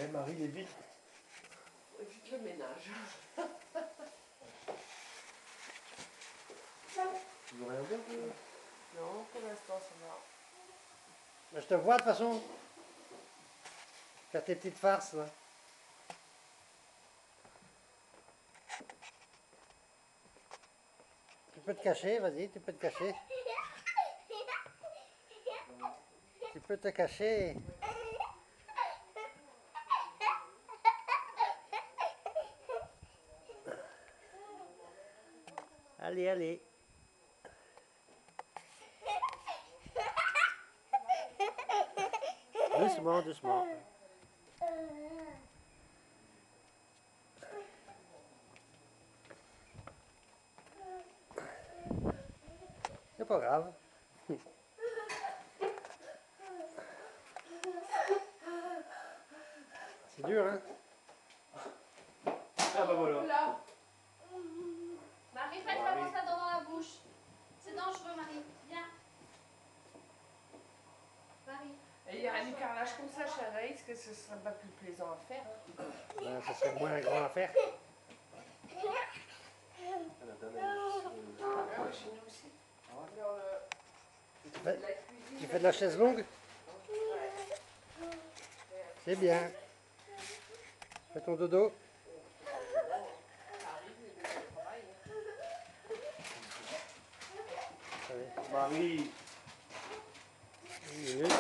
Ouais, Marie, les vite. Vite le ménage. Tu veux rien dire? Non, pour l'instant, ça va. Ben, je te vois de toute façon. Faire tes petites farces là. Tu peux te cacher, vas-y, tu peux te cacher. Tu peux te cacher. Allez, allez. Doucement, doucement. C'est pas grave. C'est dur, hein? Ah bah voilà. Là. Marie, faites pas ça dans la bouche. C'est dangereux, Marie. Viens. Marie. Et il y a un carrelage comme ça chez Anaïs, que ce serait pas plus plaisant à faire. Ben, ça serait moins grand à faire. Ouais, chez nous aussi. Dans Ben, la cuisine. tu fais de la chaise longue? C'est bien. Fais ton dodo. Allez, Marie. une minute.